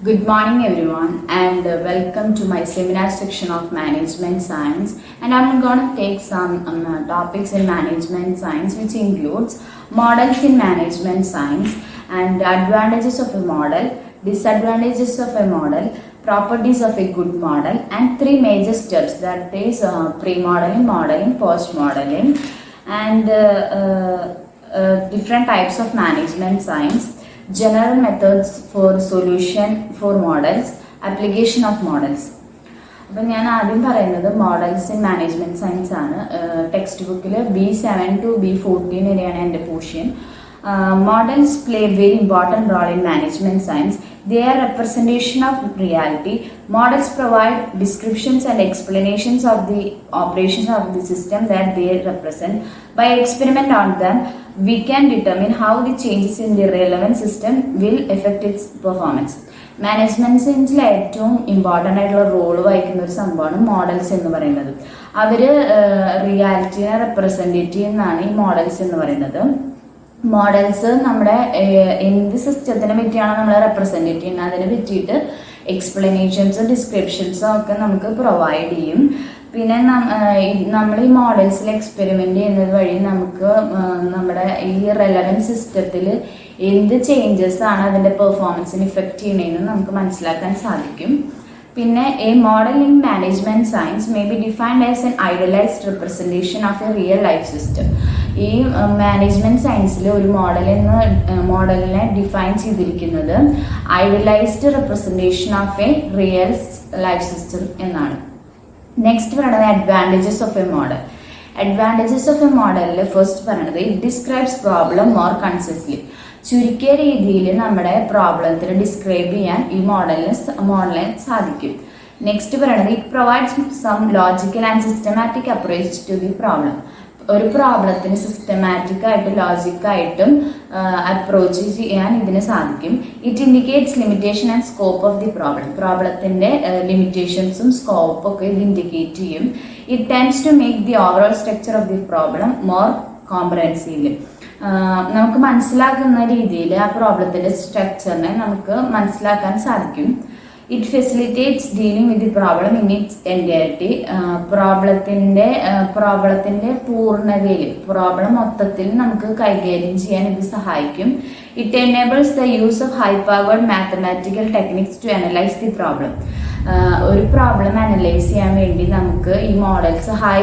Good morning everyone and welcome to my seminar section of Management Science, and I'm going to take some topics in Management Science which includes models in Management Science and advantages of a model, disadvantages of a model, properties of a good model, and three major steps, that is pre-modeling, modeling, post-modeling, and different types of Management Science, general methods for solution for models, application of models. അപ്പം ഞാൻ ആദ്യം പറയുന്നത് models in management science ആണ്. Text ബുക്കിൽ B7 to B14 വരെയാണ് എൻ്റെ portion. Models play a very important role in management science. They are representation of reality. Models provide descriptions and explanations of the operations of the system that they represent. By experiment on them, we can determine how the changes in the relevant system will affect its performance. Management സയൻസിൽ ഏറ്റവും important ആയിട്ടുള്ള role വഹിക്കുന്ന ഒരു സംഭവമാണ് models എന്ന് പറയുന്നത്. അവര് റിയാലിറ്റിനെ represent ചെയ്യുന്നതാണ് ഈ മോഡൽസ് എന്ന് പറയുന്നത്. മോഡൽസ് നമ്മുടെ എന്ത് സിസ്റ്റത്തിനെ പറ്റിയാണോ നമ്മൾ റെപ്രസെൻറ്റേറ്റ് ചെയ്യുന്നത് അതിനെ പറ്റിയിട്ട് എക്സ്പ്ലനേഷൻസും ഡിസ്ക്രിപ്ഷൻസും ഒക്കെ നമുക്ക് പ്രൊവൈഡ് ചെയ്യും. പിന്നെ നമ്മൾ ഈ മോഡൽസിൽ എക്സ്പെരിമെൻ്റ് ചെയ്യുന്നത് വഴി നമുക്ക് നമ്മുടെ ഈ റെലവൻറ്റ് സിസ്റ്റത്തിൽ എന്ത് ചേഞ്ചസ് ആണ് അതിൻ്റെ പെർഫോമൻസിന് ഇഫക്റ്റ് ചെയ്യണമെന്ന് നമുക്ക് മനസ്സിലാക്കാൻ സാധിക്കും. പിന്നെ a model in management science may be defined as an idealised representation of a real life system. ഈ മാനേജ്മെന്റ് സയൻസിൽ ഒരു മോഡലിനെ ഡിഫൈൻ ചെയ്തിരിക്കുന്നത് idealised representation of a real life system എന്നാണ്. നെക്സ്റ്റ് പറയുന്നത് advantages of a model. Advantages of a മോഡലിൽ first പറയുന്നത് it describes problem more concisely. ചുരുക്കിയ രീതിയിൽ നമ്മുടെ പ്രോബ്ലത്തിന് ഡിസ്ക്രൈബ് ചെയ്യാൻ ഈ മോഡലിന് സാധിക്കും. നെക്സ്റ്റ് പറയുന്നത് it provides some logical and systematic approach to the problem. ഒരു പ്രോബ്ലത്തിന് സിസ്റ്റമാറ്റിക് ആയിട്ട് ലോജിക്കായിട്ടും അപ്രോച്ച് ചെയ്യാൻ ഇതിന് സാധിക്കും. It indicates limitation and scope of the problem. പ്രോബ്ലത്തിന്റെ ലിമിറ്റേഷൻസും സ്കോപ്പും ഒക്കെ ഇത് ഇൻഡിക്കേറ്റ് ചെയ്യും. It tends to make the overall structure of the problem more comprehensive. നമുക്ക് മനസ്സിലാക്കുന്ന രീതിയിൽ ആ പ്രോബ്ലത്തിന്റെ സ്ട്രക്ചറിനെ നമുക്ക് മനസ്സിലാക്കാൻ സാധിക്കും. It facilitates dealing with the problem in its entirety. പ്രോബ്ലത്തിന്റെ പൂർണ്ണതയിൽ പ്രോബ്ലം മൊത്തത്തിൽ നമുക്ക് കൈകാര്യം ചെയ്യാൻ ഇത് സഹായിക്കും. It enables the use of high powered mathematical techniques to analyse the problem. ഒരു പ്രോബ്ലം അനലൈസ് ചെയ്യാൻ വേണ്ടി നമുക്ക് ഈ models high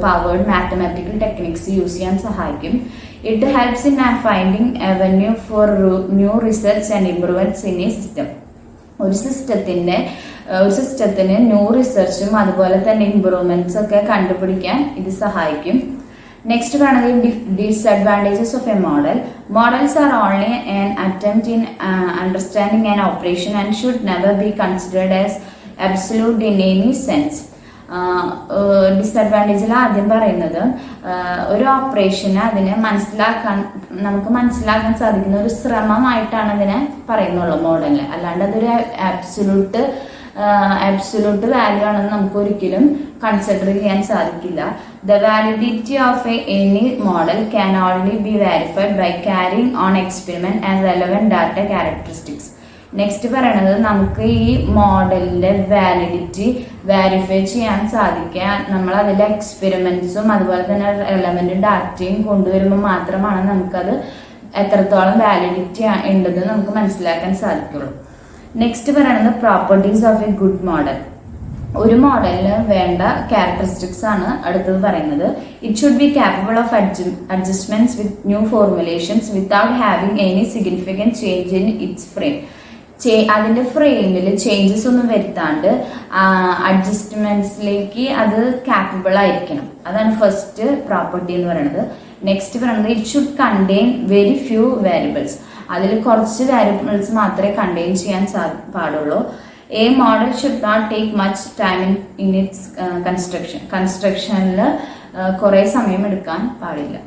powered mathematical techniques use ചെയ്യാൻ സഹായിക്കും. It helps in finding avenue for new research and improvements in a system. ഒരു സിസ്റ്റത്തിന് new റിസർച്ചും അതുപോലെ തന്നെ ഇംപ്രൂവ്മെന്റ്സ് ഒക്കെ കണ്ടുപിടിക്കാൻ ഇത് സഹായിക്കും. നെക്സ്റ്റ് പറയുന്നത് disadvantages of a model. Models are only an attempt in understanding an operation and should never be considered as absolute in any sense. ഡിസ്അഡ്വാൻറ്റേജിൽ ആദ്യം പറയുന്നത് ഒരു ഓപ്പറേഷന് അതിനെ നമുക്ക് മനസ്സിലാക്കാൻ സാധിക്കുന്ന ഒരു ശ്രമമായിട്ടാണ് അതിനെ പറയുന്നുള്ളൂ മോഡലിന്. അല്ലാണ്ട് അതൊരു ആബ്സൊല്യൂട്ട് വാല്യൂ ആണെന്ന് നമുക്ക് ഒരിക്കലും കൺസിഡർ ചെയ്യാൻ സാധിക്കില്ല. The validity of any model can only be verified by carrying on experiment and relevant data characteristics. Next പറയണത് നമുക്ക് ഈ മോഡലിന്റെ വാലിഡിറ്റി വെരിഫൈ ചെയ്യാൻ സാധിക്കാൻ നമ്മൾ അതിലെ എക്സ്പെരിമെന്റ്സും അതുപോലെ തന്നെ റെലവന്റ് ഡാറ്റയും കൊണ്ടുവരുമ്പോൾ മാത്രമാണ് നമുക്കത് എത്രത്തോളം വാലിഡിറ്റി ഉണ്ടെന്ന് നമുക്ക് മനസ്സിലാക്കാൻ സാധിക്കുള്ളൂ. നെക്സ്റ്റ് പറയുന്നത് properties of A good model. ഒരു മോഡലിന് വേണ്ട ക്യാരക്ടറിസ്റ്റിക്സ് ആണ് അടുത്തത് പറയുന്നത്. It should be capable of adjustments with new formulations without having any significant change in its frame. അതിന്റെ ഫ്രെയിമിൽ ചേഞ്ചസ് ഒന്നും വരുത്താണ്ട് അഡ്ജസ്റ്റ്മെന്റ്സിലേക്ക് അത് കാപ്പബിൾ ആയിരിക്കണം. അതാണ് ഫസ്റ്റ് പ്രോപ്പർട്ടി എന്ന് പറയുന്നത്. നെക്സ്റ്റ് പറയുന്നത് it should contain very few variables. അതിൽ കുറച്ച് വേരിയബിൾസ് മാത്രമേ കണ്ടെയ്ൻ ചെയ്യാൻ പാടുള്ളൂ. A model should not take much time in its കൺസ്ട്രക്ഷനിൽ കുറേ സമയം എടുക്കാൻ പാടില്ല.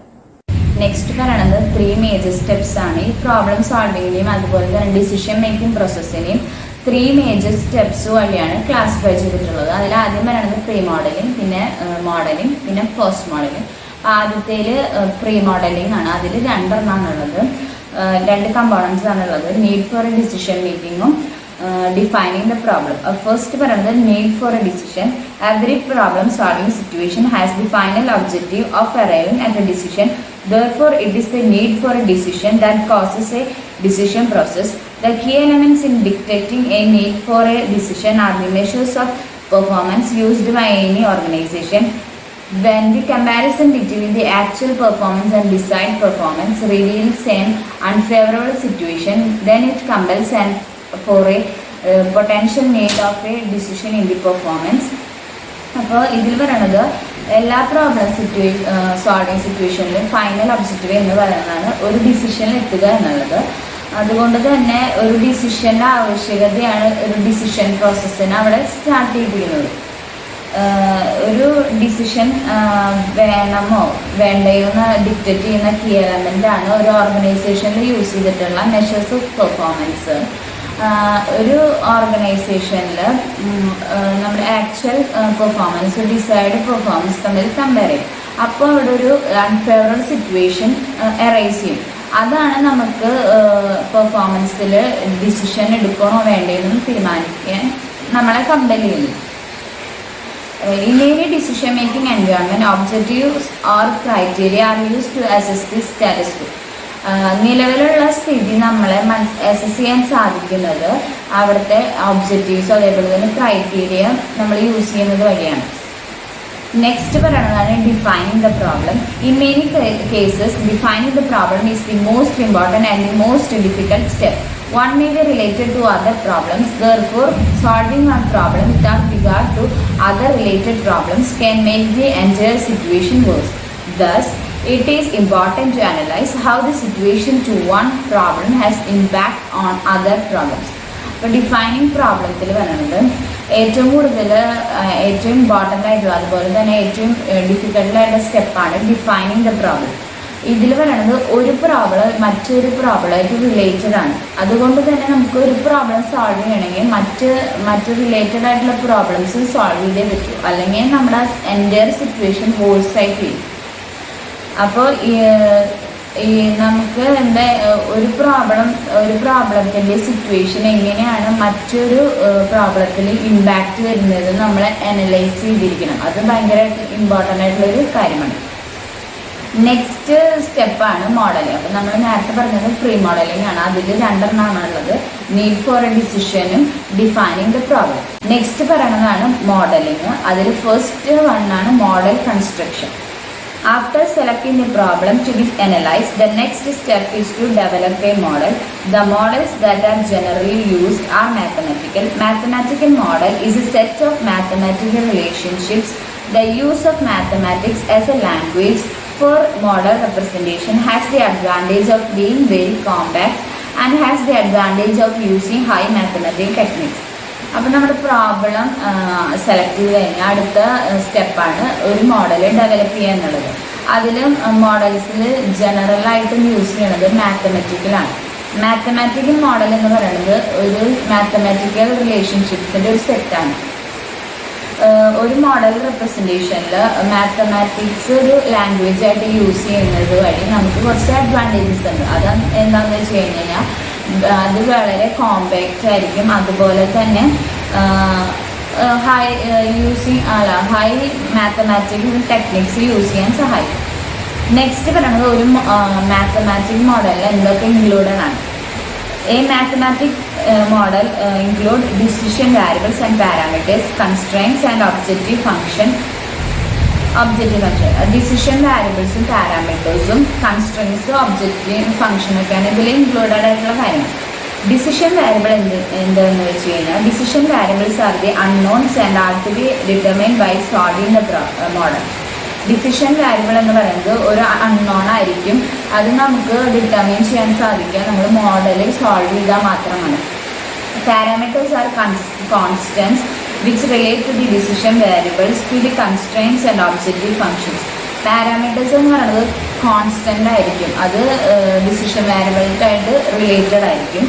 നെക്സ്റ്റ് പറയണത് 3 മേജർ സ്റ്റെപ്സ് ആണ്. ഈ പ്രോബ്ലം സോൾവിങ്ങിനെയും അതുപോലെ തന്നെ ഡിസിഷൻ മേക്കിംഗ് പ്രോസസ്സിനെയും 3 മേജർ സ്റ്റെപ്സ് വഴിയാണ് ക്ലാസിഫൈ ചെയ്തിട്ടുള്ളത്. അതിൽ ആദ്യം പറയണത് പ്രീ മോഡലിംഗ്, പിന്നെ മോഡലിംഗ്, പിന്നെ പോസ്റ്റ് മോഡലിംഗ്. ആദ്യത്തേല് പ്രീ മോഡലിംഗ് ആണ്. അതിൽ 2 കമ്പോണൻസ് ആണുള്ളത്. നീഡ് ഫോർ ഡിസിഷൻ മേക്കിങ്ങും defining the problem. First പറയുന്നത് need for a decision. Every problem solving situation has the final objective of arriving at a decision. Therefore, it is the need for a decision that causes a decision process. The key elements in dictating a need for a decision are the measures of performance used by any organization. When the comparison between the actual performance and desired performance reveals an unfavorable situation, then it compels for a potential need of a decision in the performance. അപ്പോൾ ഇതിൽ പറയുന്നത് എല്ലാ problem solving സിറ്റുവേഷനിലും final objective എന്ന് പറയുന്നതാണ് ഒരു ഡിസിഷനിൽ എത്തുക എന്നുള്ളത്. അതുകൊണ്ട് തന്നെ ഒരു ഡിസിഷൻ്റെ ആവശ്യകതയാണ് ഒരു ഡിസിഷൻ പ്രോസസ്സിനെ അവിടെ സ്റ്റാർട്ട് ചെയ്തിരിക്കുന്നത്. ഒരു ഡിസിഷൻ വേണമോ വേണ്ടയോ എന്ന് ഡിക്റ്റേറ്റ് ചെയ്യുന്ന കീ എലമെൻ്റാണ് ഒരു ഓർഗനൈസേഷനിൽ യൂസ് ചെയ്തിട്ടുള്ള മെഷേഴ്സ് ഓഫ് പെർഫോമൻസ്. ഒരു ഓർഗനൈസേഷനിൽ നമ്മുടെ ആക്ച്വൽ പെർഫോമൻസ് ഡിസൈഡ് പെർഫോമൻസ് തമ്മിൽ കമ്പയർ ചെയ്യും. അപ്പോൾ അവിടെ ഒരു അൺഫേവറബിൾ സിറ്റുവേഷൻ എറൈസ് ചെയ്യും. അതാണ് നമുക്ക് പെർഫോമൻസിൽ ഡിസിഷൻ എടുക്കണോ വേണ്ടതെന്ന് തീരുമാനിക്കാൻ നമ്മളെ കമ്പൽ ചെയ്യുന്നു. In any decision making environment, objectives or criteria are used to assess the status quo. നിലവിലുള്ള സ്ഥിതി നമ്മളെ അസസ് ചെയ്യാൻ സാധിക്കുന്നത് അവിടുത്തെ ഒബ്ജക്റ്റീവ്സ് അതേപോലെ തന്നെ ക്രൈറ്റീരിയ നമ്മൾ യൂസ് ചെയ്യുന്നത് വഴിയാണ്. നെക്സ്റ്റ് പറയുന്നതാണ് defining the problem. In many cases defining the problem is the most important and the most difficult step. One may be related to other problems. Therefore, solving one problem without regard to other related problems can make the entire situation worse. Thus, it is important to analyze how the situation to one problem has impact on other problems. അപ്പോൾ defining പ്രോബ്ലത്തിൽ പറയുന്നത് ഏറ്റവും important ആയിട്ടുള്ള അതുപോലെ തന്നെ ഏറ്റവും ഡിഫിക്കൽട്ടായിട്ടുള്ള സ്റ്റെപ്പാണ് defining the problem. ഇതിൽ പറയുന്നത് ഒരു പ്രോബ്ലം മറ്റൊരു പ്രോബ്ലമായിട്ട് റിലേറ്റഡ് ആണ്. അതുകൊണ്ട് തന്നെ നമുക്ക് ഒരു പ്രോബ്ലം സോൾവ് ചെയ്യണമെങ്കിൽ മറ്റ് റിലേറ്റഡ് ആയിട്ടുള്ള പ്രോബ്ലംസ് സോൾവ് ചെയ്തേ പറ്റൂ, അല്ലെങ്കിൽ നമ്മുടെ എൻ്റയർ സിറ്റുവേഷൻ ഹോൾസായിട്ട് ചെയ്യും. അപ്പോൾ നമുക്ക് ഒരു പ്രോബ്ലത്തിൻ്റെ സിറ്റുവേഷൻ എങ്ങനെയാണ് മറ്റൊരു പ്രോബ്ലത്തിൽ ഇമ്പാക്റ്റ് വരുന്നത് നമ്മൾ അനലൈസ് ചെയ്തിരിക്കണം. അത് ഭയങ്കരമായിട്ട് ഇമ്പോർട്ടൻ്റ് ആയിട്ടുള്ളൊരു കാര്യമാണ്. നെക്സ്റ്റ് സ്റ്റെപ്പാണ് മോഡലിംഗ്. അപ്പം നമ്മൾ നേരത്തെ പറഞ്ഞത് പ്രീ മോഡലിംഗ് ആണ്. അതിൽ രണ്ടെണ്ണമാണ് ഉള്ളത്, നീഡ് ഫോർ എ ഡിസിഷനും ഡിഫൈനിങ് ദ പ്രോബ്ലം. നെക്സ്റ്റ് പറയുന്നതാണ് മോഡലിംഗ്. അതിൽ ഫസ്റ്റ് വണ്ണാണ് model construction. After selecting the problem to be analyzed, the next step is to develop a model. The models that are generally used are mathematical. Mathematical model is a set of mathematical relationships. The use of mathematics as a language for model representation has the advantage of being very compact and has the advantage of using high mathematical techniques. അപ്പോൾ നമ്മുടെ problem select ചെയ്ത് കഴിഞ്ഞാൽ അടുത്ത സ്റ്റെപ്പാണ് ഒരു model develop ചെയ്യുക എന്നുള്ളത്. അതിൽ മോഡൽസിൽ ജനറലായിട്ടും യൂസ് ചെയ്യുന്നത് മാത്തമാറ്റിക്കലാണ്. മാത്തമാറ്റിക്കൽ മോഡൽ എന്ന് പറയുന്നത് ഒരു മാത്തമാറ്റിക്കൽ റിലേഷൻഷിപ്സിൻ്റെ ഒരു സെറ്റാണ്. ഒരു മോഡൽ റെപ്രസെൻറ്റേഷനിൽ മാത്തമാറ്റിക്സ് ഒരു ലാംഗ്വേജ് ആയിട്ട് യൂസ് ചെയ്യുന്നത് വഴി നമുക്ക് കുറച്ച് അഡ്വാൻറ്റേജസ് ഉണ്ട്. അത് എന്താണെന്ന് വെച്ച് കഴിഞ്ഞാൽ അത് വളരെ കോമ്പാക്റ്റ് ആയിരിക്കും. അതുപോലെ തന്നെ ഹൈ മാത്തമാറ്റിക്കൽ ടെക്നിക്സ് യൂസ് ചെയ്യാൻ സഹായിക്കും. നെക്സ്റ്റ് പറയുന്നത് ഒരു മാത്തമാറ്റിക് മോഡലിൽ എന്തൊക്കെ ഇൻക്ലൂഡഡ് ആണ്. A mathematic model include decision variables and parameters, constraints and objective function. Decision variables-ഉം പാരാമീറ്റേഴ്സും കൺസ്ട്രെയിൻസും ഒബ്ജക്റ്റീവ് ഫംഗ്ഷനൊക്കെയാണ് ഇതിൽ ഇൻക്ലൂഡഡ് ആയിട്ടുള്ള കാര്യങ്ങൾ. ഡിസിഷൻ വാരിയബിൾ എന്താണെന്ന് വെച്ച് കഴിഞ്ഞാൽ decision variables are the unknowns and are to be determined by solving the model. Decision variable എന്ന് പറയുന്നത് ഒരു അൺനോൺ ആയിരിക്കും. അത് നമുക്ക് ഡിറ്റർമൈൻ ചെയ്യാൻ സാധിക്കുക നമ്മൾ മോഡലിൽ സോൾവ് ചെയ്താൽ മാത്രമാണ്. Parameters are constants which relate to the decision variables to the constraints and objective functions. Parameters എന്ന് പറയുന്നത് കോൺസ്റ്റൻ്റ് ആയിരിക്കും, അത് ഡിസിഷൻ വാരിയബിൾക്കായിട്ട് റിലേറ്റഡ് ആയിരിക്കും.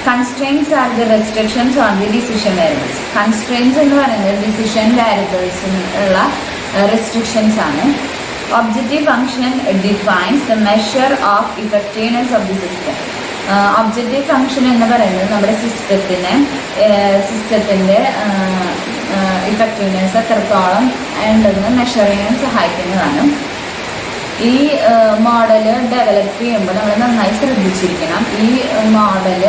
Constraints are the restrictions on the decision variables. Constraints എന്ന് പറയുന്നത് ഡിസിഷൻ വാരിയബിൾസിനുള്ള റെസ്ട്രിക്ഷൻസ് ആണ്. Objective function defines the measure of effectiveness of the system. Objective function എന്ന് പറയുന്നത് നമ്മുടെ സിസ്റ്റത്തിൻ്റെ ഇഫക്റ്റീവ്നെസ് എത്രത്തോളം ഉണ്ടെന്ന് മെഷർ ചെയ്യാൻ സഹായിക്കുന്നതാണ്. ഈ മോഡൽ ഡെവലപ്പ് ചെയ്യുമ്പോൾ നമ്മൾ നന്നായി ശ്രദ്ധിച്ചിരിക്കണം. ഈ മോഡൽ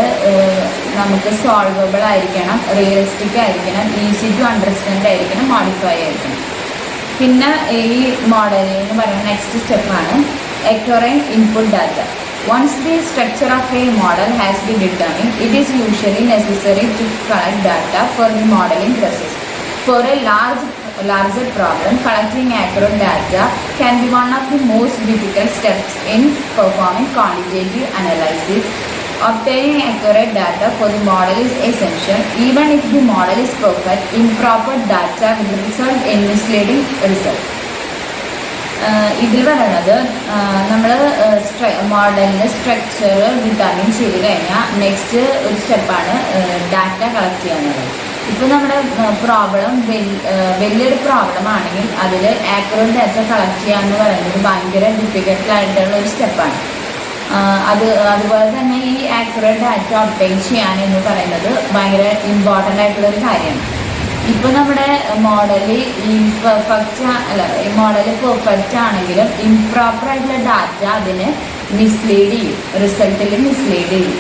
നമുക്ക് സോൾവബിൾ ആയിരിക്കണം, റിയലിസ്റ്റിക് ആയിരിക്കണം, ഈസി ടു അണ്ടർസ്റ്റാൻഡ് ആയിരിക്കണം, മോഡിഫൈ ആയിരിക്കണം. പിന്നെ ഈ മോഡൽ എന്ന് പറയുന്ന നെക്സ്റ്റ് സ്റ്റെപ്പാണ് acquiring input data. Once the structure of a model has been determined, it is usually necessary to collect data for the modeling process. For a larger problem, collecting accurate data can be one of the most difficult steps in performing quantitative analysis. Obtaining accurate data for the model is essential. Even if the model is perfect, improper data will result in misleading result. ഇതിൽ പറയുന്നത് നമ്മൾ മോഡലിൻ്റെ structure determine ചെയ്ത് കഴിഞ്ഞാൽ next ഒരു സ്റ്റെപ്പാണ് data collect ചെയ്യാന്നുള്ളത്. ഇപ്പോൾ നമ്മുടെ പ്രോബ്ലം വലിയൊരു പ്രോബ്ലം ആണെങ്കിൽ അതിൽ ആക്യുറേറ്റ് ഡാറ്റ കളക്ട് ചെയ്യുക എന്ന് പറയുന്നത് ഭയങ്കര ഡിഫിക്കൽട്ടായിട്ടുള്ള ഒരു സ്റ്റെപ്പാണ്. അതുപോലെ തന്നെ ഈ ആക്യുറേറ്റ് ഡാറ്റ ഒബ്റ്റെയിൻ ചെയ്യാൻ എന്ന് പറയുന്നത് ഭയങ്കര ഇമ്പോർട്ടൻ്റ് ആയിട്ടുള്ളൊരു കാര്യമാണ്. ഇപ്പോൾ നമ്മുടെ മോഡൽ മോഡൽ പെർഫെക്റ്റ് ആണെങ്കിലും ഇംപ്രോപ്പർ ആയിട്ടുള്ള ഡാറ്റ അതിനെ മിസ്ലീഡ് ചെയ്യും, റിസൾട്ടിൽ മിസ്ലീഡ് ചെയ്യും.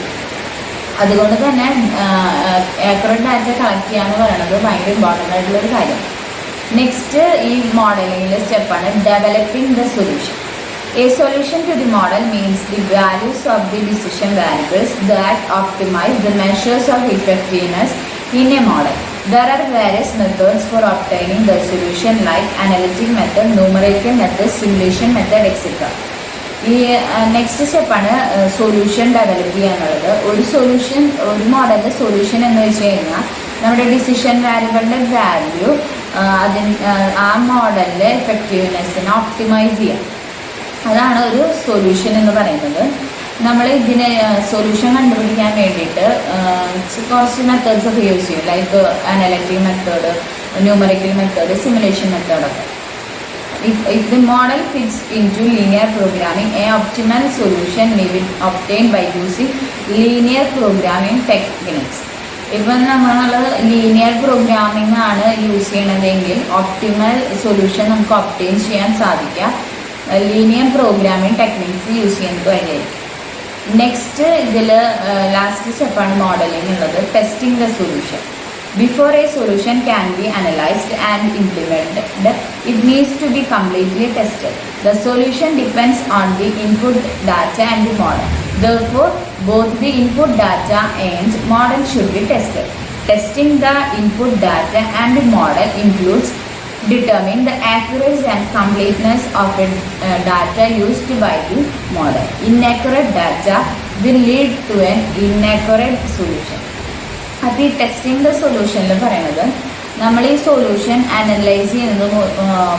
അതുകൊണ്ട് തന്നെ ആക്യുറേറ്റ് ഡാറ്റ കളക്ട് ചെയ്യുക എന്ന് പറയുന്നത് ഭയങ്കര ഇമ്പോർട്ടൻ്റ് ആയിട്ടുള്ളൊരു കാര്യം. നെക്സ്റ്റ് ഈ മോഡലിങ്ങിലെ സ്റ്റെപ്പാണ് developing the solution. A solution to the model means the values of the decision variables that optimize the measures of effectiveness in a model. There are various methods for obtaining the solution like analytic method, numerical method, simulation method, etc. ഈ next സ്റ്റെപ്പാണ് solution develop ചെയ്യുക എന്നുള്ളത്. ഒരു മോഡലിൻ്റെ solution എന്ന് വെച്ച് കഴിഞ്ഞാൽ നമ്മുടെ decision വാല്യൂകളുടെ value ആ മോഡലിൻ്റെ എഫക്റ്റീവ്നെസ്സിനെ ഓപ്റ്റിമൈസ് ചെയ്യുക. അതാണ് ഒരു സൊല്യൂഷൻ എന്ന് പറയുന്നത്. നമ്മൾ ഇതിന് സൊല്യൂഷൻ കണ്ടുപിടിക്കാൻ വേണ്ടിയിട്ട് കുറച്ച് മെത്തേഡ്സ് ഒക്കെ യൂസ് ചെയ്യും, like analytic method, numerical method, simulation മെത്തേഡൊക്കെ. If the model fits into linear programming, an optimal solution may be obtained by using linear programming techniques. ഇപ്പം നമ്മൾ ലീനിയർ പ്രോഗ്രാമിംഗ് ആണ് യൂസ് ചെയ്യണതെങ്കിൽ ഒപ്റ്റിമൽ സൊല്യൂഷൻ നമുക്ക് obtain ചെയ്യാൻ സാധിക്കുക linear programming techniques use ചെയ്യുന്നത് വഴിയായിരിക്കും. Next ഇതിൽ ലാസ്റ്റ് സ്റ്റെപ്പാണ് മോഡലിംഗ് ഉള്ളത്, testing the solution. Before a solution can be analyzed and implemented, it needs to be completely tested. The solution depends on the input data and the model. Therefore, both the input data and model should be tested. Testing the input data and the model includes determining the accuracy and completeness of the data used by the model. Inaccurate data will lead to an inaccurate solution. അപ്പോൾ ഈ testing the സൊല്യൂഷനിൽ പറയുന്നത് നമ്മൾ ഈ solution analyse ചെയ്യുന്നതിന്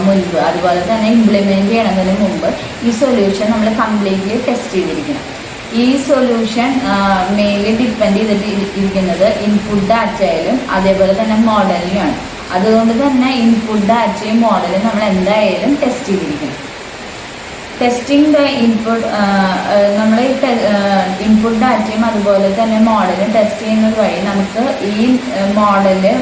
മുൻപ് അതുപോലെ തന്നെ ഇംപ്ലിമെൻറ്റ് ചെയ്യണതിന് മുമ്പ് ഈ സൊല്യൂഷൻ നമ്മൾ കംപ്ലീറ്റ്ലി ടെസ്റ്റ് ചെയ്തിരിക്കണം. ഈ സൊല്യൂഷൻ മെയിൻലി ഡിപ്പെൻഡ് ചെയ്തിരിക്കുന്നത് ഇൻപുട്ട് ഡാറ്റയിലും അതേപോലെ തന്നെ മോഡലിലുമാണ്. അതുകൊണ്ട് തന്നെ ഇൻപുട്ട് ഡാറ്റയും മോഡലും നമ്മൾ എന്തായാലും ടെസ്റ്റ് ചെയ്തിരിക്കണം. ടെസ്റ്റിംഗ് ദ ഇൻപുട്ട് നമ്മൾ ഇൻപുട്ട് ഡാറ്റയും അതുപോലെ തന്നെ മോഡലും ടെസ്റ്റ് ചെയ്യുന്നത് വഴി നമുക്ക് ഈ മോഡല്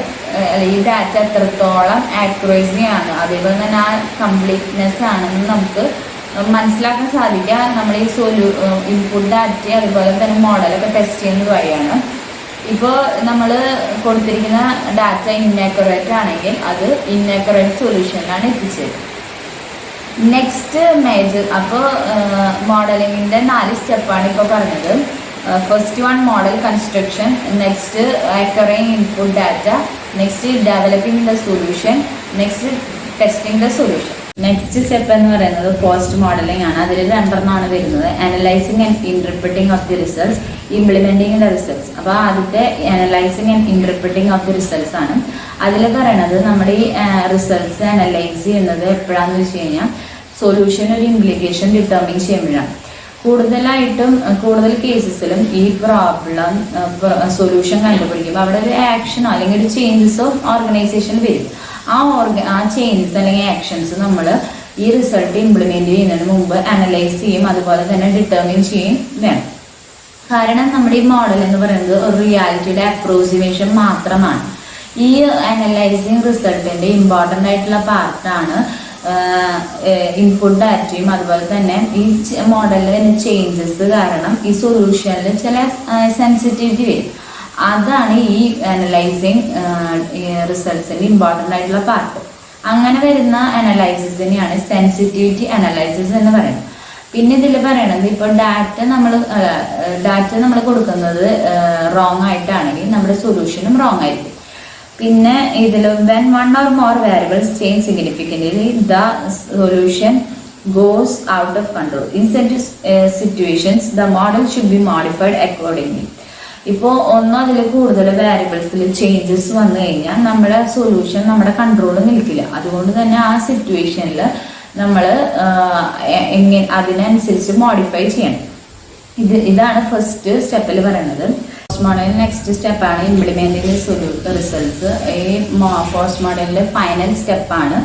അല്ലെങ്കിൽ ഈ ഡാറ്റ എത്രത്തോളം ആക്യുറസി ആണ് അതേപോലെ തന്നെ ആ കംപ്ലീറ്റ്നെസ് ആണെന്ന് നമുക്ക് മനസ്സിലാക്കാൻ സാധിക്കുക നമ്മൾ ഈ ഇൻപുട്ട് ഡാറ്റ അതുപോലെ തന്നെ മോഡലൊക്കെ ടെസ്റ്റ് ചെയ്യുന്നത് വഴിയാണ്. ഇപ്പോൾ നമ്മൾ കൊടുത്തിരിക്കുന്ന ഡാറ്റ ഇന്നാക്യുറേറ്റ് ആണെങ്കിൽ അത് ഇന്നാക്യുറേറ്റ് സൊല്യൂഷനിലാണ് എത്തിച്ചത്. നെക്സ്റ്റ് മേജർ അപ്പോൾ മോഡലിങ്ങിൻ്റെ 4 സ്റ്റെപ്പാണ് ഇപ്പോൾ പറഞ്ഞത്. First one model construction, next acquiring input data, next developing the solution, next testing the solution. Next step എന്ന് പറയുന്നത് പോസ്റ്റ് മോഡലിംഗ് ആണ്. അതിൽ 2 വരുന്നത് analysing and ഇന്റർപ്രിറ്റിംഗ് of the results, implementing the results. അപ്പോൾ ആദ്യത്തെ analysing and ഇന്റർപ്രിറ്റിംഗ് of the results ആണ്. അതിൽ പറയണത് നമ്മുടെ ഈ റിസൾട്ട്സ് അനലൈസ് ചെയ്യുന്നത് എപ്പോഴാന്ന് വെച്ച് കഴിഞ്ഞാൽ സൊല്യൂഷൻ ഒരു ഇംപ്ലിക്കേഷൻ ഡിറ്റർമിൻ ചെയ്യുമ്പോഴാണ്. കൂടുതൽ കേസസിലും ഈ പ്രോബ്ലം സൊല്യൂഷൻ കണ്ടുപിടിക്കുമ്പോൾ അവിടെ ഒരു ആക്ഷനോ അല്ലെങ്കിൽ ഒരു ചേഞ്ചസ് ഓഫ് ഓർഗനൈസേഷൻ വരും. ആ ചേഞ്ചസ് അല്ലെങ്കിൽ ആക്ഷൻസ് നമ്മൾ ഈ റിസൾട്ട് ഇംപ്ലിമെന്റ് ചെയ്യുന്നതിന് മുമ്പ് അനലൈസ് ചെയ്യും അതുപോലെ തന്നെ ഡിറ്റർമിൻ ചെയ്യും വേണം. കാരണം നമ്മുടെ ഈ മോഡൽ എന്ന് പറയുന്നത് ഒരു റിയാലിറ്റിയുടെ അപ്രോക്സിമേഷൻ മാത്രമാണ്. ഈ അനലൈസിങ് റിസൾട്ടിന്റെ ഇമ്പോർട്ടൻ്റ് ആയിട്ടുള്ള പാർട്ടാണ് ഇൻപുട്ട് ഡാറ്റയും. അതുപോലെ തന്നെ ഈ മോഡലിൽ വരുന്ന ചേഞ്ചസ് കാരണം ഈ സൊല്യൂഷനിൽ ചില സെൻസിറ്റിവിറ്റി വരും. അതാണ് ഈ അനലൈസിങ് റിസൾട്ട്സിന്റെ ഇമ്പോർട്ടൻ്റ് ആയിട്ടുള്ള പാർട്ട്. അങ്ങനെ വരുന്ന അനലൈസിസിനെയാണ് സെൻസിറ്റിവിറ്റി അനലൈസിസ് എന്ന് പറയുന്നത്. പിന്നെ ഇതിൽ പറയണത് ഇപ്പോൾ ഡാറ്റ നമ്മൾ കൊടുക്കുന്നത് റോങ് ആയിട്ടാണെങ്കിൽ നമ്മുടെ സൊല്യൂഷനും റോങ് ആയിരിക്കും. പിന്നെ ഇതിൽ when one or more variables change significantly the solution goes out of control. In such situations the model should be modified accordingly. ഇപ്പോൾ ഒന്നോ അതിൽ കൂടുതൽ വാരിയബിൾസിൽ ചേഞ്ചസ് വന്നു കഴിഞ്ഞാൽ നമ്മുടെ സൊല്യൂഷൻ നമ്മുടെ കൺട്രോളിൽ നിൽക്കില്ല. അതുകൊണ്ട് തന്നെ ആ സിറ്റുവേഷനിൽ നമ്മൾ അതിനനുസരിച്ച് മോഡിഫൈ ചെയ്യണം. ഇതാണ് ഫസ്റ്റ് സ്റ്റെപ്പിൽ പറയുന്നത്. പോസ്റ്റ് മോഡലിൽ നെക്സ്റ്റ് സ്റ്റെപ്പാണ് ഇംപ്ലിമെന്റിംഗ് റിസൾട്ട്സ്. ഈ പോസ്റ്റ് മോഡലിലെ ഫൈനൽ സ്റ്റെപ്പാണ്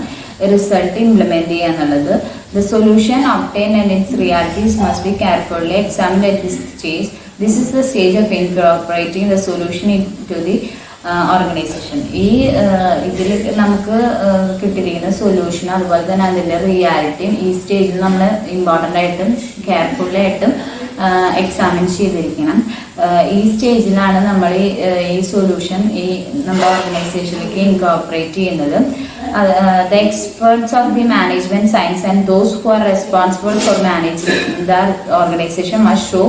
റിസൾട്ട് ഇംപ്ലിമെന്റ് ചെയ്യുക എന്നുള്ളത്. The solution obtain and it's realities must be carefully examined at this stage. This is the stage of incorporating the solution into the organization. ഈ ഇതിൽ നമുക്ക് കിട്ടിയിരിക്കുന്ന solution അതുപോലെ തന്നെ അതിൻ്റെ റിയാലിറ്റിയും ഈ സ്റ്റേജിൽ നമ്മൾ ഇമ്പോർട്ടൻ്റ് ആയിട്ടും കെയർഫുള്ളി ആയിട്ടും എക്സാമിൻ ചെയ്തിരിക്കണം. ഈ സ്റ്റേജിലാണ് നമ്മൾ ഈ സൊല്യൂഷൻ ഈ നമ്മുടെ ഓർഗനൈസേഷനിലേക്ക് ഇൻകോർപ്പറേറ്റ് ചെയ്യുന്നത്. The experts of the management science and those who are responsible for managing the organization must show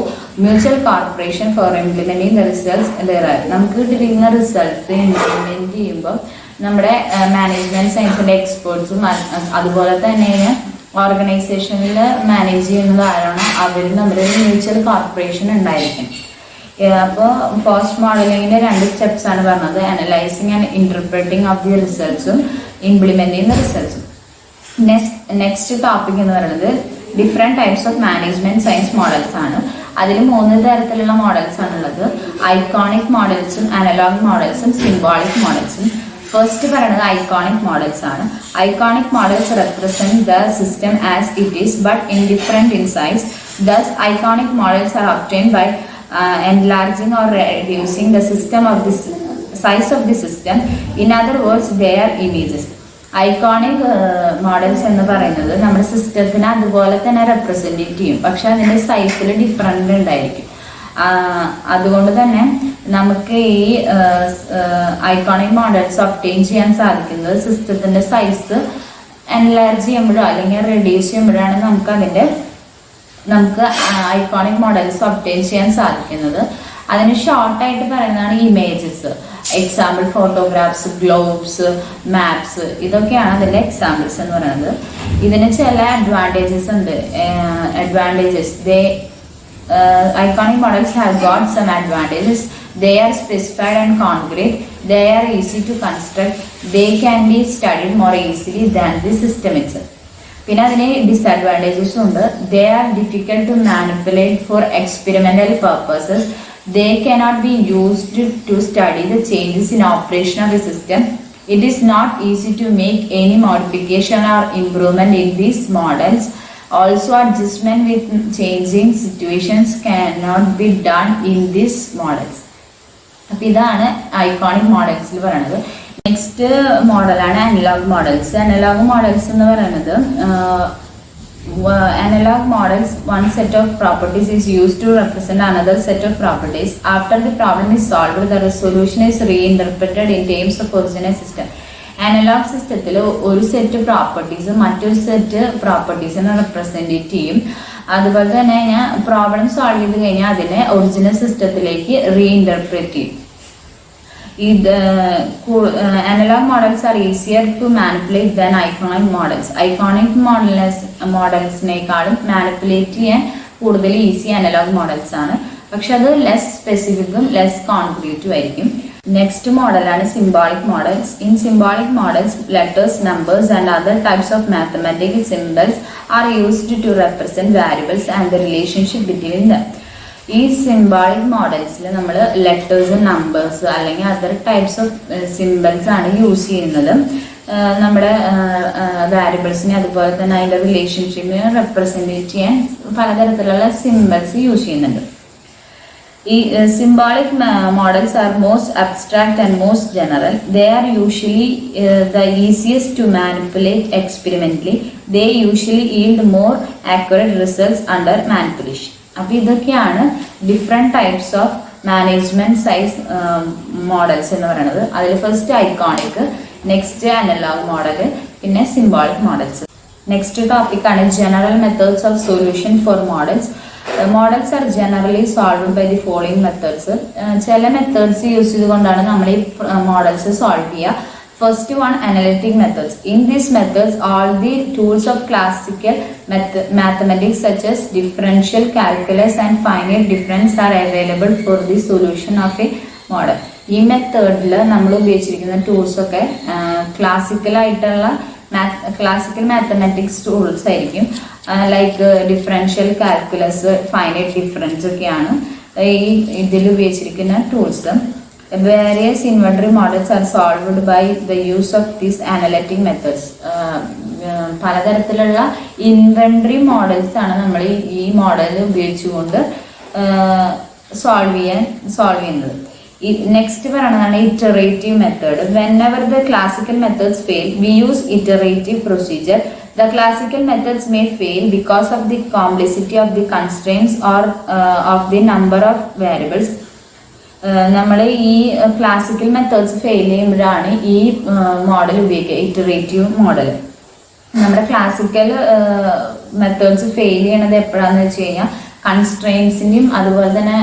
mutual cooperation for implementing the results thereof. നമുക്ക് കിട്ടിയിരിക്കുന്ന റിസൾട്ട്സ് ഇംപ്ലിമെന്റ് ചെയ്യുമ്പോൾ നമ്മുടെ മാനേജ്മെന്റ് സയൻസിന്റെ എക്സ്പേർട്സും അതുപോലെ തന്നെ ഓർഗനൈസേഷനിൽ മാനേജ് ചെയ്യുന്നത് ആരാണോ അവരും നമ്മുടെ മ്യൂച്വൽ കോർപ്പറേഷൻ ഉണ്ടായിരിക്കും. അപ്പോൾ പോസ്റ്റ് മോഡലിങ്ങിന്റെ 2 സ്റ്റെപ്സ് ആണ് പറഞ്ഞത്. Analysing and interpreting of the റിസൾട്ട്സും ഇംപ്ലിമെന്റിംഗ് ദി റിസൾട്ട്സും. നെക്സ്റ്റ് ടോപ്പിക് എന്ന് പറയുന്നത് different types of management science models ആണ്. അതിൽ 3 തരത്തിലുള്ള മോഡൽസ് ആണുള്ളത്. ഐക്കോണിക് മോഡൽസും അനലോഗ് മോഡൽസും സിംബോളിക് മോഡൽസും. ഫസ്റ്റ് പറയുന്നത് ഐക്കോണിക് മോഡൽസ് ആണ്. Iconic models represent the system as it is but in different in size. Thus iconic models are obtained by enlarging or reducing the system of the size of the system. In other words, they are images. Iconic models എന്ന് പറയുന്നത് നമ്മുടെ സിസ്റ്റത്തിനെ അതുപോലെ തന്നെ represent ചെയ്യും, പക്ഷെ അതിന്റെ സൈസിൽ different ഉണ്ടായിരിക്കും. അതുകൊണ്ട് തന്നെ നമുക്ക് ഈ ഐക്കോണിക് മോഡൽസ് ഒബ്റ്റെയിൻ ചെയ്യാൻ സാധിക്കുന്നത് സിസ്റ്റത്തിന്റെ സൈസ് എൻലാർജ് ചെയ്യുമ്പോഴോ അല്ലെങ്കിൽ റെഡ്യൂസ് ചെയ്യുമ്പോഴാണ് നമുക്ക് ഐക്കോണിക് മോഡൽസ് ഒബ്റ്റെയിൻ ചെയ്യാൻ സാധിക്കുന്നത്. അതിന് ഷോർട്ടായിട്ട് പറയുന്നതാണ് images. Example photographs, globes, maps, ഇതൊക്കെയാണ് അതിൻ്റെ എക്സാമ്പിൾസ് എന്ന് പറയുന്നത്. ഇതിന് ചില അഡ്വാൻറ്റേജസ് ഉണ്ട്. Iconic models have got some advantages. They are specified and concrete. They are easy to construct. They can be studied more easily than the system itself. പിന്നെ അതിന് disadvantages ഉണ്ട്. They are difficult to manipulate for experimental purposes. They cannot be used to study the changes in operation of the system. It is not easy to make any modification or improvement in these models. Also, adjustment with changing situations cannot be done in these models. അപ്പോൾ ഇതാണ് iconic മോഡൽസിൽ പറയുന്നത്. Next മോഡലാണ് analogue models. Analogue models എന്ന് പറയുന്നത് analog models, one set of properties is used to represent another set of properties. After the problem is solved, the solution is reinterpreted in terms of original system. Analogue സിസ്റ്റത്തിൽ ഒരു set properties മറ്റൊരു set പ്രോപ്പർട്ടീസിനെ represent ചെയ്യും. അതുപോലെ തന്നെ ഞാൻ problem solve ചെയ്ത് കഴിഞ്ഞാൽ അതിനെ ഒറിജിനൽ സിസ്റ്റത്തിലേക്ക് റീഇന്റർപ്രറ്റ് ചെയ്യും. Analog models are easier to manipulate than iconic models. Iconic മോഡൽസിനേക്കാളും മാനിപ്പുലേറ്റ് ചെയ്യാൻ കൂടുതൽ ഈസി അനലോഗ് മോഡൽസ് ആണ്. പക്ഷെ അത് ലെസ് സ്പെസിഫിക്കും ലെസ് കോൺക്രീറ്റും ആയിരിക്കും. നെക്സ്റ്റ് മോഡലാണ് symbolic models. In symbolic models letters, numbers and other types of mathematical symbols are used to represent variables and the relationship between them. ഈ symbolic മോഡൽസിൽ നമ്മൾ ലെറ്റേഴ്സ്, നമ്പേഴ്സ് അല്ലെങ്കിൽ other types of symbols ആണ് use ചെയ്യുന്നത്. നമ്മുടെ വാരിയബിൾസിനെ അതുപോലെ തന്നെ അതിൻ്റെ റിലേഷൻഷിപ്പിനെ റെപ്രസെൻറ്റ് ചെയ്യാൻ പലതരത്തിലുള്ള സിംബൽസ് യൂസ് ചെയ്യുന്നുണ്ട്. Symbolic models are most abstract and most general. They are usually the easiest to manipulate experimentally. They usually yield more accurate results under manipulation. അപ്പോൾ ഇതൊക്കെയാണ് ഡിഫറെൻറ്റ് ടൈപ്സ് ഓഫ് മാനേജ്മെന്റ് സൈസ് models എന്ന് പറയുന്നത്. അതിൽ first iconic, next analogue model, പിന്നെ symbolic models. Next ടോപ്പിക്കാണ് general methods of solution for models. Models are generally solved by the following methods. ചില methods use ചെയ്തുകൊണ്ടാണ് നമ്മൾ ഈ മോഡൽസ് സോൾവ് ചെയ്യുക. First one, analytic methods. In these methods, all the tools of classical mathematics such as differential calculus and finite difference are available for the solution of a model. ഈ മെത്തേഡിൽ നമ്മൾ ഉപയോഗിച്ചിരിക്കുന്ന tools ഒക്കെ classical mathematics tools ആയിരിക്കും. Like differential calculus, finite difference ഒക്കെയാണ് ഈ ഇതിൽ ഉപയോഗിച്ചിരിക്കുന്ന tools. Various inventory models are solved by the use of these analytic methods. പലതരത്തിലുള്ള ഇൻവെന്ററി മോഡൽസ് ആണ് നമ്മൾ ഈ മോഡൽ ഉപയോഗിച്ചുകൊണ്ട് സോൾവ് ചെയ്യുന്നത്. നെക്സ്റ്റ് പറയുന്നതാണ് iterative method. Whenever the classical methods fail we use iterative procedure. The classical methods may fail because of the complexity of the constraints or of the number of variables. നമ്മൾ ഈ classical methods fail ചെയ്യുമ്പോഴാണ് ഈ model ഉപയോഗിക്കുക, iterative model. നമ്മുടെ classical methods fail ചെയ്യണത് എപ്പോഴാന്ന് വെച്ച് കഴിഞ്ഞാൽ കൺസ്ട്രെയിൻസിൻ്റെയും അതുപോലെ തന്നെ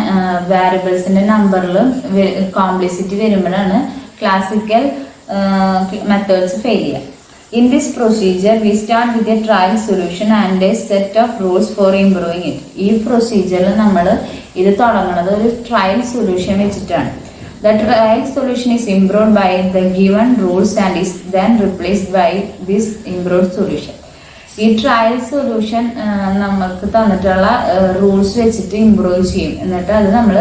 വാരിയബിൾസിൻ്റെ നമ്പറിൽ കോംപ്ലക്സിറ്റി വരുമ്പോഴാണ് ക്ലാസിക്കൽ മെത്തേഡ്സ് ഫെയിൽ ചെയ്യുക. In this procedure, we start with a trial solution and a set of rules for improving it. ഈ പ്രൊസീജിയറിൽ നമ്മൾ ഇത് തുടങ്ങുന്നത് ഒരു ട്രയൽ സൊല്യൂഷൻ വെച്ചിട്ടാണ്. The trial solution is improved by the given rules and is then replaced by this improved solution. ഈ trial solution നമുക്ക് തന്നിട്ടുള്ള rules വെച്ചിട്ട് ഇംപ്രൂവ് ചെയ്യും. എന്നിട്ട് അത് നമ്മൾ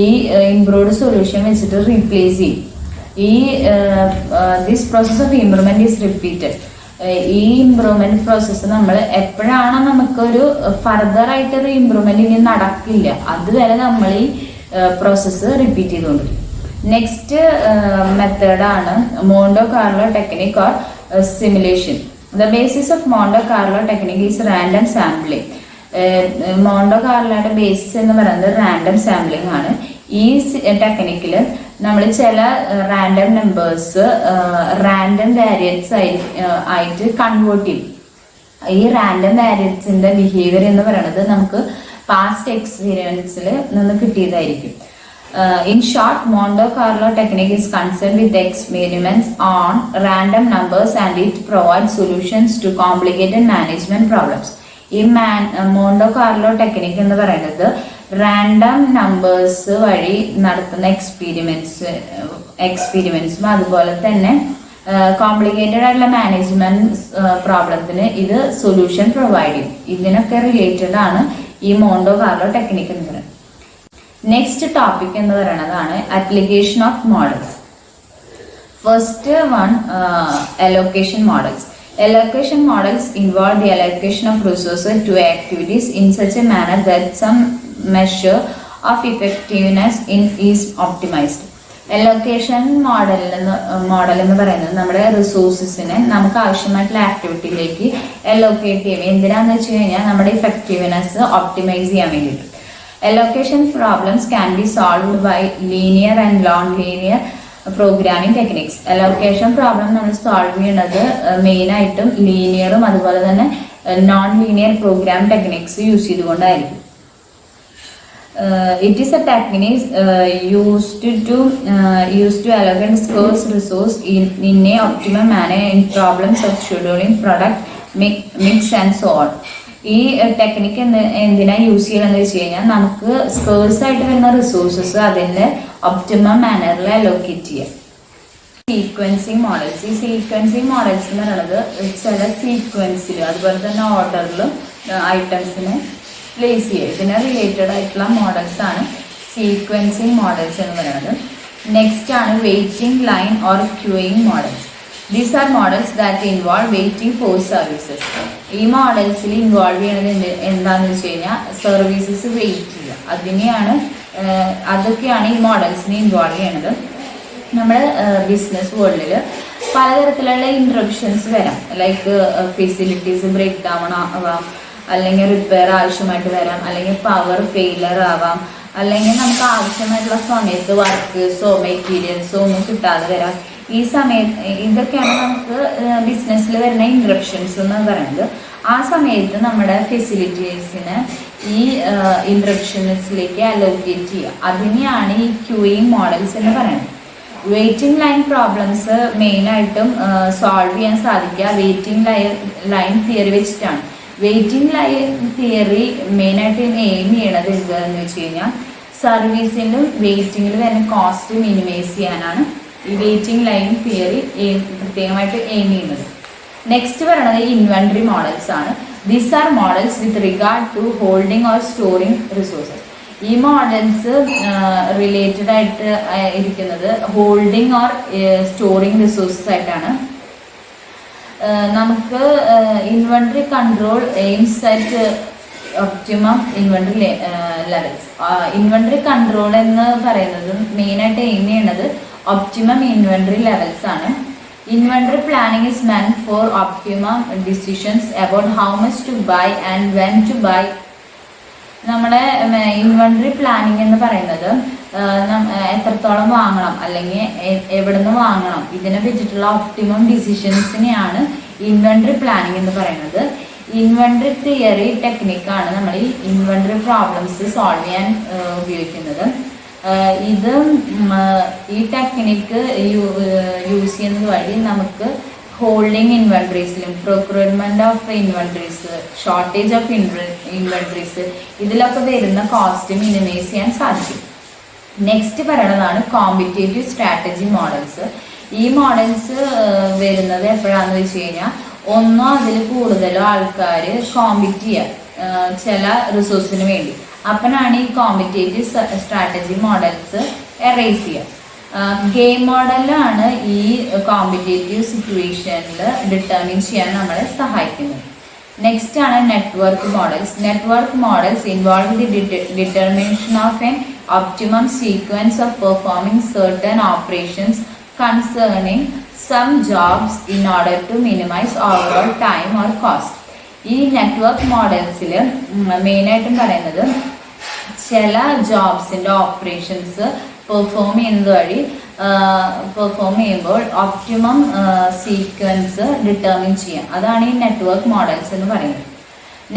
ഈ ഇംപ്രൂവ്ഡ് സൊല്യൂഷൻ വെച്ചിട്ട് റീപ്ലേസ് ചെയ്യും. This process of improvement is repeated. ഈ ഇംപ്രൂവ്മെന്റ് പ്രോസസ്സ് നമ്മൾ എപ്പോഴാണ് നമുക്കൊരു ഫർദർ ആയിട്ടൊരു ഇംപ്രൂവ്മെന്റ് ഇനി നടക്കില്ല അതുവരെ നമ്മൾ ഈ പ്രോസസ്സ് റിപ്പീറ്റ് ചെയ്തുകൊണ്ടിരിക്കും. നെക്സ്റ്റ് മെത്തേഡാണ് Monte Carlo technique or simulation. The basis of Monte Carlo technique is random sampling. Monte കാർലോയുടെ ബേസിസ് എന്ന് പറയുന്നത് റാൻഡം സാമ്പിളിംഗ് ആണ്. ഈ ടെക്നിക്കിൽ നമ്മൾ ചില റാൻഡം നമ്പേഴ്സ് റാൻഡം വാരിയൻസ് ആയിട്ട് കൺവേർട്ട് ചെയ്യും. ഈ റാൻഡം വാരിയൻസിന്റെ ബിഹേവിയർ എന്ന് പറയുന്നത് നമുക്ക് പാസ്റ്റ് എക്സ്പീരിയൻസിൽ നിന്ന് കിട്ടിയതായിരിക്കും. In short, Monte Carlo technique is concerned with experiments on random numbers and it provides solutions to complicated management problems. ഈ മോണ്ടോ കാർലോ ടെക്നിക് എന്ന് പറയുന്നത് റാൻഡം നമ്പേഴ്സ് വഴി നടത്തുന്ന എക്സ്പീരിമെന്റ്സും അതുപോലെ തന്നെ കോംപ്ലിക്കേറ്റഡ് ആയിട്ടുള്ള മാനേജ്മെന്റ് പ്രോബ്ലത്തിന് ഇത് സൊല്യൂഷൻ പ്രൊവൈഡ് ചെയ്യും. ഇതിനൊക്കെ റിലേറ്റഡ് ആണ് ഈ മോണ്ടോ കാർലോ ടെക്നിക് എന്ന് പറയുന്നത്. നെക്സ്റ്റ് ടോപ്പിക് എന്ന് പറയുന്നതാണ് application of models. First one allocation models. Allocation models involve the allocation of resources to activities in such a manner that some measure of effectiveness is optimized. Allocation model എന്ന് പറയുന്നത് നമ്മുടെ റിസോഴ്സസിനെ നമുക്ക് ആവശ്യമായിട്ടുള്ള ആക്ടിവിറ്റിയിലേക്ക് allocate ചെയ്യും. എന്തിനാന്ന് വെച്ച് കഴിഞ്ഞാൽ നമ്മുടെ ഇഫക്റ്റീവ്നെസ് ഒപ്റ്റിമൈസ് ചെയ്യാൻ വേണ്ടിയിട്ട്. Allocation problems can be solved by linear and non-linear programming techniques. Allocation problem നമ്മൾ സോൾവ് ചെയ്യുന്നത് മെയിനായിട്ടും ലീനിയറും അതുപോലെ തന്നെ non linear program techniques use ചെയ്തുകൊണ്ടായിരിക്കും. It is a technique used to allocate scarce resource in a optimal manner in problems of scheduling, product mix and so on. ഈ technique എന്തിനാ use ചെയ്യണമെന്ന് വെച്ച് കഴിഞ്ഞാൽ നമുക്ക് സ്കേഴ്സ് ആയിട്ട് വരുന്ന റിസോഴ്സസ് അതിൻ്റെ ഒപ്റ്റിമം മാനറിൽ അലോക്കേറ്റ് ചെയ്യാം. Sequencing models. ഈ സീക്വൻസിങ് മോഡൽസ് എന്ന് പറയുന്നത് ചില സീക്വൻസിൽ അതുപോലെ തന്നെ ഓർഡറിലും ഐറ്റംസിനെ പ്ലേസ് ചെയ്യുക. ഇതിന് റിലേറ്റഡ് ആയിട്ടുള്ള മോഡൽസ് ആണ് സീക്വൻസിങ് മോഡൽസ് എന്ന് പറയുന്നത്. നെക്സ്റ്റ് ആണ് waiting line or queuing models. These are models that involve waiting for services. ഈ മോഡൽസിൽ ഇൻവോൾവ് ചെയ്യുന്നത് എന്താണെന്ന് വെച്ച് കഴിഞ്ഞാൽ സർവീസസ് വെയിറ്റ് ചെയ്യുക. അതിനെയാണ് അതൊക്കെയാണ് ഈ മോഡൽസിനെ ഇൻവോൾവ് ചെയ്യണത്. നമ്മുടെ ബിസിനസ് വേൾഡിൽ പലതരത്തിലുള്ള ഇൻട്രപ്ഷൻസ് വരാം. ലൈക്ക് ഫെസിലിറ്റീസ് ബ്രേക്ക് ഡൗൺ ആവാം, അല്ലെങ്കിൽ റിപ്പയർ ആവശ്യമായിട്ട് വരാം, അല്ലെങ്കിൽ പവർ ഫെയിലർ ആവാം, അല്ലെങ്കിൽ നമുക്ക് ആവശ്യമായിട്ടുള്ള സമയത്ത് വർക്കേഴ്സോ മെറ്റീരിയൽസോ ഒന്നും കിട്ടാതെ വരാം. ഈ സമയത്ത് ഇതൊക്കെയാണ് നമുക്ക് ബിസിനസ്സിൽ വരുന്ന ഇൻട്രപ്ഷൻസ് എന്ന് പറയുന്നത്. ആ സമയത്ത് നമ്മുടെ ഫെസിലിറ്റീസിന് ഈ ഇൻട്രപ്ഷൻസിലേക്ക് അലോക്കേറ്റ് ചെയ്യുക. അതിനെയാണ് ഈ ക്യൂയിങ് മോഡൽസ് എന്ന് പറയുന്നത്. വെയിറ്റിംഗ് ലൈൻ പ്രോബ്ലംസ് മെയിനായിട്ടും സോൾവ് ചെയ്യാൻ സാധിക്കുക വെയിറ്റിംഗ് ലൈൻ തിയറി വെച്ചിട്ടാണ്. വെയിറ്റിംഗ് ലൈൻ തിയറി മെയിനായിട്ട് എയിം ചെയ്യണത് എന്താണെന്ന് വെച്ച് കഴിഞ്ഞാൽ സർവീസിലും വെയിറ്റിംഗിൽ തന്നെ കോസ്റ്റ് മിനിമൈസ് ചെയ്യാനാണ് ഈ വെയിറ്റിംഗ് ലൈൻ തിയറി പ്രത്യേകമായിട്ട് എയിം ചെയ്യുന്നത്. നെക്സ്റ്റ് പറയുന്നത് ഇൻവെന്ററി മോഡൽസ് ആണ്. These are models with regard to holding or storing resources. ഈ മോഡൽസ് റിലേറ്റഡ് ആയിട്ട് ഇരിക്കുന്നത് ഹോൾഡിംഗ് ഓർ സ്റ്റോറിംഗ് റിസോഴ്സസ് ആയിട്ടാണ്. നമുക്ക് inventory control aims at optimum inventory levels. Inventory control എന്ന് പറയുന്നത് മെയിനായിട്ട് എയിം ചെയ്യുന്നത് ഒപ്റ്റിമം ഇൻവെന്ററി ലെവൽസ് ആണ്. Inventory planning is meant for optimum decisions about how much to buy and when to by. നമ്മുടെ inventory planning എന്ന് പറയുന്നത് എത്രത്തോളം വാങ്ങണം അല്ലെങ്കിൽ എവിടെ നിന്ന് വാങ്ങണം ഇതിനെ പറ്റിയിട്ടുള്ള ഒപ്റ്റിമം ഡിസിഷൻസിനെയാണ് ഇൻവെന്ററി പ്ലാനിങ് എന്ന് പറയുന്നത്. ഇൻവെന്ററി തിയറി ടെക്നിക്കാണ് നമ്മൾ ഈ ഇൻവെന്ററി പ്രോബ്ലംസ് സോൾവ് ചെയ്യാൻ ഉപയോഗിക്കുന്നത്. ഈ ടെക്നിക്ക് യൂസ് ചെയ്യുന്നത് വഴി നമുക്ക് ഹോൾഡിംഗ് ഇൻവെന്ററീസിലും procurement of inventories, shortage of inventories ഇതിലൊക്കെ വരുന്ന കോസ്റ്റ് മിനിമൈസ് ചെയ്യാൻ സാധിക്കും. നെക്സ്റ്റ് പറയുന്നതാണ് കോമ്പറ്റേറ്റീവ് സ്ട്രാറ്റജി മോഡൽസ്. ഈ മോഡൽസ് വരുന്നത് എപ്പോഴാന്ന് വെച്ച് കഴിഞ്ഞാൽ ഒന്നോ അതിൽ കൂടുതലോ ആൾക്കാർ കോമ്പറ്റ് ചെയ്യുക ചില റിസോഴ്സിന് വേണ്ടി. അപ്പനാണ് ഈ കോമ്പറ്റേറ്റീവ് സ്ട്രാറ്റജി മോഡൽസ് എറേസ് ചെയ്യുക. ഗെയിം മോഡലാണ് ഈ കോമ്പറ്റേറ്റീവ് സിറ്റുവേഷനിൽ ഡിറ്റർമിൻ ചെയ്യാൻ നമ്മളെ സഹായിക്കുന്നത്. നെക്സ്റ്റ് ആണ് network models. Network models involve the determination of N optimum sequence of performing certain operations concerning some jobs in order to minimize overall time or cost. ഈ network മോഡൽസിൽ മെയിനായിട്ടും പറയുന്നത് ചില ജോബ്സിൻ്റെ ഓപ്പറേഷൻസ് പെർഫോം ചെയ്യുമ്പോൾ optimum sequence determine ചെയ്യാം. അതാണ് ഈ network models എന്ന് പറയുന്നത്.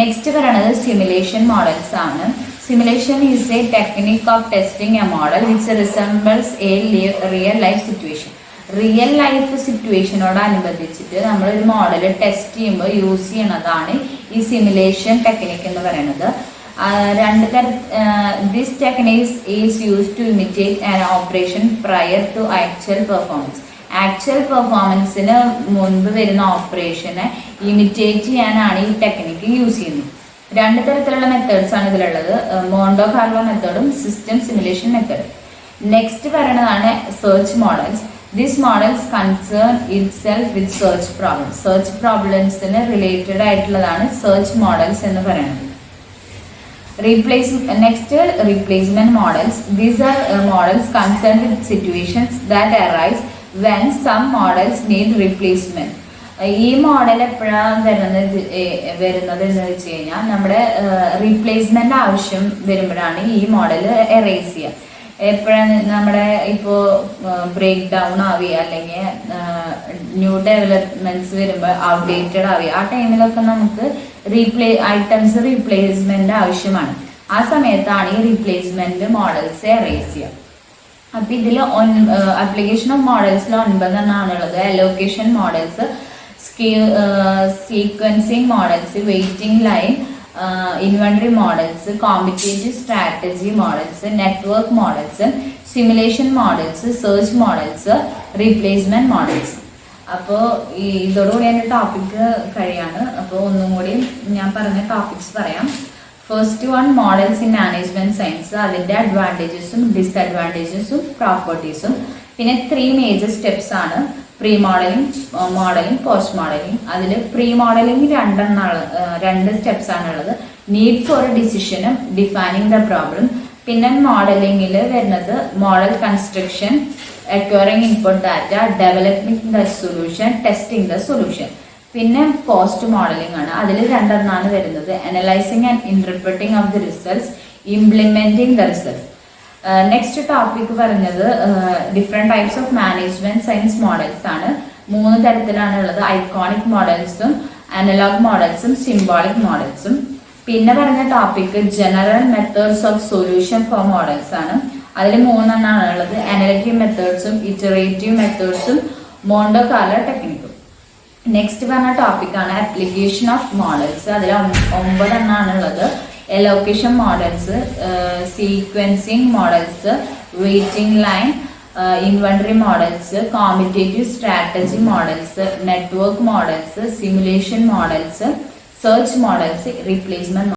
നെക്സ്റ്റ് പറയുന്നത് സിമുലേഷൻ മോഡൽസ് ആണ്. Simulation is a technique of testing a model which resembles a real life situation. Real life സിറ്റുവേഷനോടനുബന്ധിച്ചിട്ട് നമ്മളൊരു മോഡൽ ടെസ്റ്റ് ചെയ്യുമ്പോൾ യൂസ് ചെയ്യണതാണ് ഈ സിമുലേഷൻ ടെക്നിക്ക് എന്ന് പറയുന്നത്. This techniques is use to imitate an operation prior to actual performance. Actual പെർഫോമൻസിന് മുൻപ് വരുന്ന ഓപ്പറേഷനെ ഇമിറ്റേറ്റ് ചെയ്യാനാണ് ഈ ടെക്നിക്ക് യൂസ് ചെയ്യുന്നത്. രണ്ട് തരത്തിലുള്ള മെത്തേഡ്സ് ആണ് ഇതിലുള്ളത്, മോണ്ടോ കാർലോ മെത്തേഡും സിസ്റ്റം സിമുലേഷൻ മെത്തേഡ്. നെക്സ്റ്റ് പറയുന്നതാണ് search models. This models concern itself with search problems. Search പ്രോബ്ലംസിന് റിലേറ്റഡ് ആയിട്ടുള്ളതാണ് സെർച്ച് മോഡൽസ് എന്ന് പറയുന്നത്. Next replacement models. These are models concern with situations that arise when some models need replacement. ഈ model എപ്പോഴാണ് വരുന്നത് എന്ന് വെച്ച് കഴിഞ്ഞാൽ നമ്മുടെ റീപ്ലേസ്മെന്റ് ആവശ്യം വരുമ്പോഴാണ് ഈ മോഡൽ എറേസ് ചെയ്യുക. എപ്പോഴാണ് നമ്മുടെ ഇപ്പോൾ ബ്രേക്ക് ഡൗൺ ആവുക അല്ലെങ്കിൽ ന്യൂ ഡെവലപ്മെന്റ്സ് വരുമ്പോൾ ഔട്ട്ഡേറ്റഡ് ആവുക, ആ ടൈമിലൊക്കെ നമുക്ക് ഐറ്റംസ് റീപ്ലേസ്മെന്റ് ആവശ്യമാണ്. ആ സമയത്താണ് ഈ റീപ്ലേസ്മെന്റ് മോഡൽസ് എറേസ് ചെയ്യുക. അപ്പൊ ഇതിൽ ആപ്ലിക്കേഷൻ ഓഫ് മോഡൽസിൽ 9 എണ്ണാണുള്ളത്. Allocation models, sequencing models, waiting line, inventory models, competitive strategy models, network models, simulation models, search models, replacement models. അപ്പോൾ ഇതോടുകൂടി എൻ്റെ ടോപ്പിക് കഴിയാണ്. അപ്പോൾ ഒന്നും കൂടി ഞാൻ പറഞ്ഞ ടോപ്പിക്സ് പറയാം. First one, models in management science, അതിൻ്റെ അഡ്വാൻറ്റേജസും ഡിസ്അഡ്വാൻറ്റേജസും പ്രോപ്പർട്ടീസും. പിന്നെ 3 മേജർ സ്റ്റെപ്സ് ആണ്: pre modelling, modelling, post modelling. അതിൽ പ്രീ മോഡലിംഗ് 2 സ്റ്റെപ്സ് ആണുള്ളത്. നീഡ് ഫോർ എ ഡിസിഷനും ഡിഫൈനിങ് ദ പ്രോബ്ലം. പിന്നെ മോഡലിംഗിൽ വരുന്നത് model construction, acquiring input data, developing the solution, testing the solution. പിന്നെ പോസ്റ്റ് മോഡലിംഗ് ആണ്. അതിൽ രണ്ടെണ്ണമാണ് വരുന്നത്, analysing and interpreting of the results, implementing the results. Next topic പറഞ്ഞത് different types of management science models ആണ്. 3 തരത്തിലാണ് ഉള്ളത്, ഐക്കോണിക് മോഡൽസും, അനലോഗ് മോഡൽസും, സിംബോളിക് മോഡൽസും. പിന്നെ പറഞ്ഞ topic general methods of solution for models ആണ്. അതിൽ 3 എണ്ണമാണ് ഉള്ളത്, അനലിറ്റിക് മെത്തേഡ്സും, ഇറ്ററേറ്റീവ് മെത്തേഡ്സും, മോണ്ടോ കാർലോ ടെക്നിക്കും. നെക്സ്റ്റ് പറഞ്ഞ ടോപ്പിക് ആണ് ആപ്ലിക്കേഷൻ ഓഫ് മോഡൽസ്. അതിൽ 9 എണ്ണമാണ് ഉള്ളത്, allocation models, sequencing models, waiting line, inventory models, competitive strategy models, network models, simulation models, search models, replacement